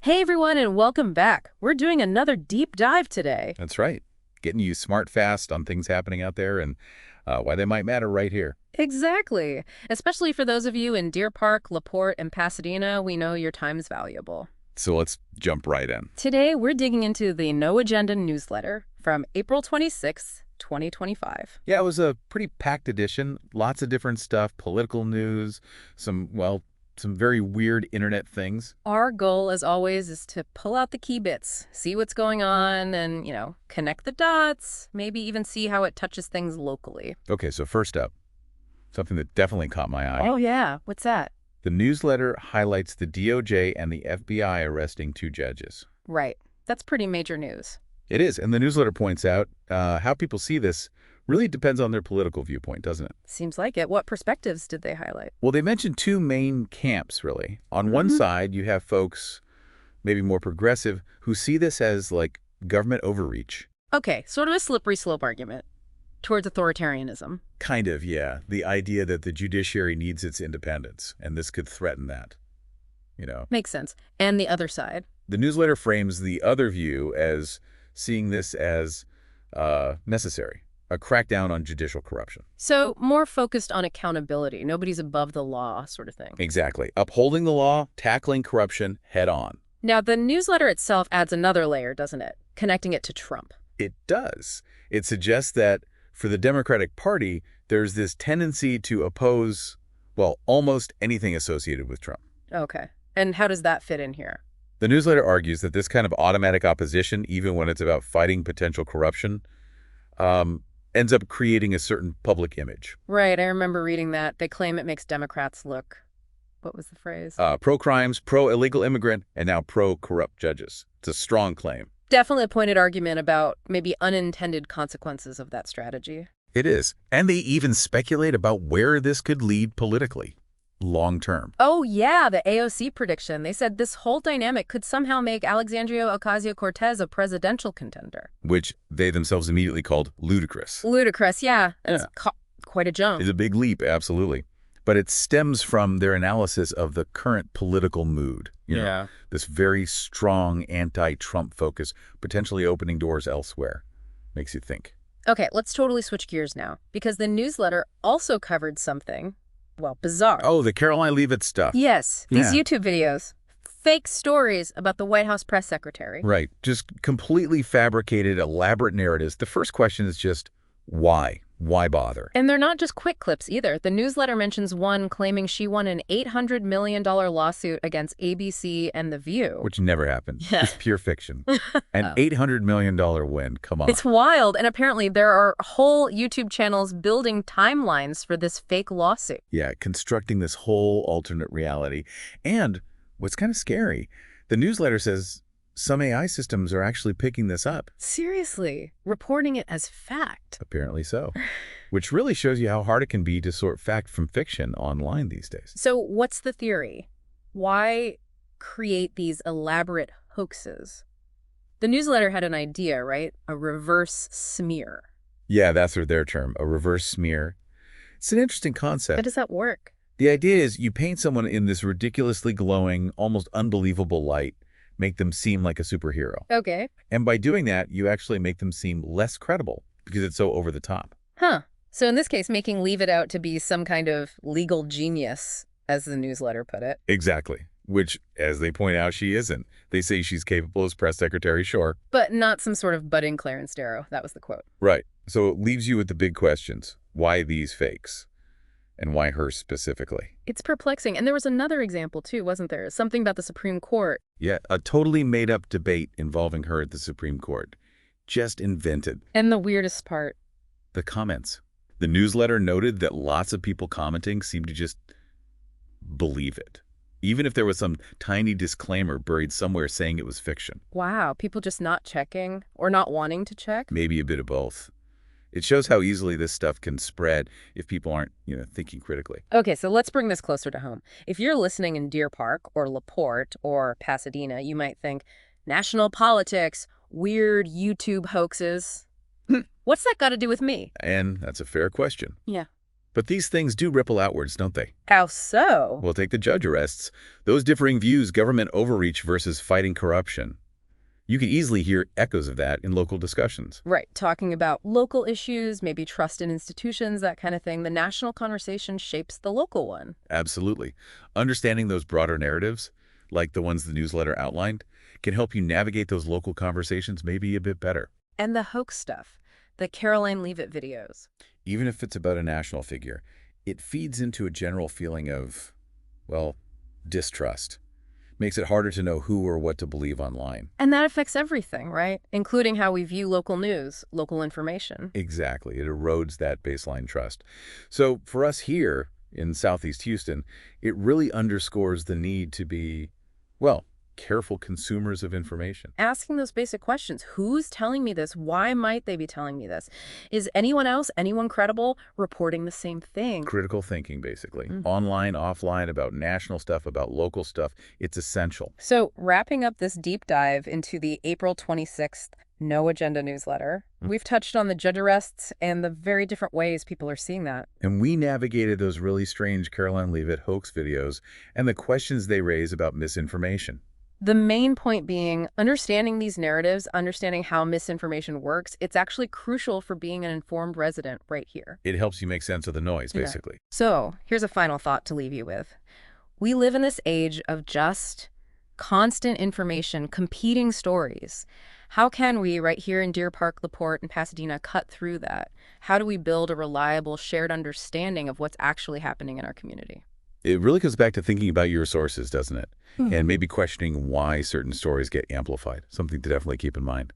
Hey everyone, and welcome back. We're doing another deep dive today. That's right. Getting you smart fast on things happening out there and why they might matter right here. Exactly. Especially for those of you in Deer Park, LaPorte, and Pasadena, we know your time's valuable. So let's jump right in. Today, we're digging into the No Agenda newsletter from April 26, 2025. Yeah, it was a pretty packed edition. Lots of different stuff, political news, some very weird internet things. Our goal, as always, is to pull out the key bits, see what's going on, and, connect the dots, maybe even see how it touches things locally. Okay, so first up, something that definitely caught my eye. Oh, yeah. What's that? The newsletter highlights the DOJ and the FBI arresting 2 judges. Right. That's pretty major news. It is, and the newsletter points out how people see this really depends on their political viewpoint, doesn't it? Seems like it. What perspectives did they highlight? Well, they mentioned 2 main camps, really. On one side, you have folks, maybe more progressive, who see this as, like, government overreach. Okay, sort of a slippery slope argument towards authoritarianism. Kind of, yeah. The idea that the judiciary needs its independence, and this could threaten that, Makes sense. And the other side? The newsletter frames the other view as seeing this as necessary, a crackdown on judicial corruption. So more focused on accountability. Nobody's above the law sort of thing. Exactly. Upholding the law, tackling corruption head on. Now, the newsletter itself adds another layer, doesn't it? Connecting it to Trump. It does. It suggests that for the Democratic Party, there's this tendency to oppose, well, almost anything associated with Trump. Okay. And how does that fit in here? The newsletter argues that this kind of automatic opposition, even when it's about fighting potential corruption, ends up creating a certain public image. Right, I remember reading that. They claim it makes Democrats look... What was the phrase? Pro-crimes, pro-illegal immigrant, and now pro-corrupt judges. It's a strong claim. Definitely a pointed argument about maybe unintended consequences of that strategy. It is. And they even speculate about where this could lead politically, long term. Oh, yeah, the AOC prediction. They said this whole dynamic could somehow make Alexandria Ocasio-Cortez a presidential contender. Which they themselves immediately called ludicrous. Ludicrous, yeah. That's quite a jump. It's a big leap, absolutely. But it stems from their analysis of the current political mood. This very strong anti-Trump focus, potentially opening doors elsewhere. Makes you think. Okay, let's totally switch gears now, because the newsletter also covered something, well, bizarre. Oh, the Caroline Leavitt stuff. Yes, these YouTube videos. Fake stories about the White House press secretary. Right. Just completely fabricated, elaborate narratives. The first question is just, why? Why bother? And they're not just quick clips either. The newsletter mentions one claiming she won an $800 million lawsuit against ABC and The View. Which never happened. It's pure fiction. An $800 million win. Come on. It's wild. And apparently there are whole YouTube channels building timelines for this fake lawsuit. Yeah, constructing this whole alternate reality. And what's kind of scary, the newsletter says some AI systems are actually picking this up. Seriously, reporting it as fact. Apparently so. Which really shows you how hard it can be to sort fact from fiction online these days. So what's the theory? Why create these elaborate hoaxes? The newsletter had an idea, right? A reverse smear. Yeah, that's their term, a reverse smear. It's an interesting concept. How does that work? The idea is you paint someone in this ridiculously glowing, almost unbelievable light, make them seem like a superhero. Okay. And by doing that, you actually make them seem less credible because it's so over the top. Huh. So in this case, making Leavitt out to be some kind of legal genius, as the newsletter put it. Exactly. Which, as they point out, she isn't. They say she's capable as press secretary, sure. But not some sort of budding Clarence Darrow. That was the quote. Right. So it leaves you with the big questions. Why these fakes? And why her specifically? It's perplexing. And there was another example, too, wasn't there? Something about the Supreme Court. Yeah, a totally made-up debate involving her at the Supreme Court. Just invented. And the weirdest part. The comments. The newsletter noted that lots of people commenting seemed to just believe it. Even if there was some tiny disclaimer buried somewhere saying it was fiction. Wow, people just not checking or not wanting to check? Maybe a bit of both. It shows how easily this stuff can spread if people aren't, thinking critically. Okay, so let's bring this closer to home. If you're listening in Deer Park or LaPorte or Pasadena, you might think, national politics, weird YouTube hoaxes. What's that got to do with me? And that's a fair question. Yeah. But these things do ripple outwards, don't they? How so? Well, take the judge arrests. Those differing views, government overreach versus fighting corruption. You could easily hear echoes of that in local discussions. Right, talking about local issues, maybe trust in institutions, that kind of thing. The national conversation shapes the local one. Absolutely. Understanding those broader narratives, like the ones the newsletter outlined, can help you navigate those local conversations maybe a bit better. And the hoax stuff, the Caroline Leavitt videos. Even if it's about a national figure, it feeds into a general feeling of, well, distrust. Makes it harder to know who or what to believe online. And that affects everything, right? Including how we view local news, local information. Exactly. It erodes that baseline trust. So for us here in Southeast Houston, it really underscores the need to be, well, careful consumers of information. Asking those basic questions. Who's telling me this? Why might they be telling me this? Is anyone else, anyone credible, reporting the same thing? Critical thinking, basically. Online, offline, about national stuff, about local stuff. It's essential. So wrapping up this deep dive into the April 26th No Agenda newsletter, we've touched on the judge arrests and the very different ways people are seeing that. And we navigated those really strange Caroline Leavitt hoax videos and the questions they raise about misinformation. The main point being understanding these narratives, understanding how misinformation works, it's actually crucial for being an informed resident right here. It helps you make sense of the noise, basically. So here's a final thought to leave you with. We live in this age of just constant information, competing stories. How can we, right here in Deer Park, LaPorte, and Pasadena, cut through that? How do we build a reliable, shared understanding of what's actually happening in our community? It really goes back to thinking about your sources, doesn't it? And maybe questioning why certain stories get amplified. Something to definitely keep in mind.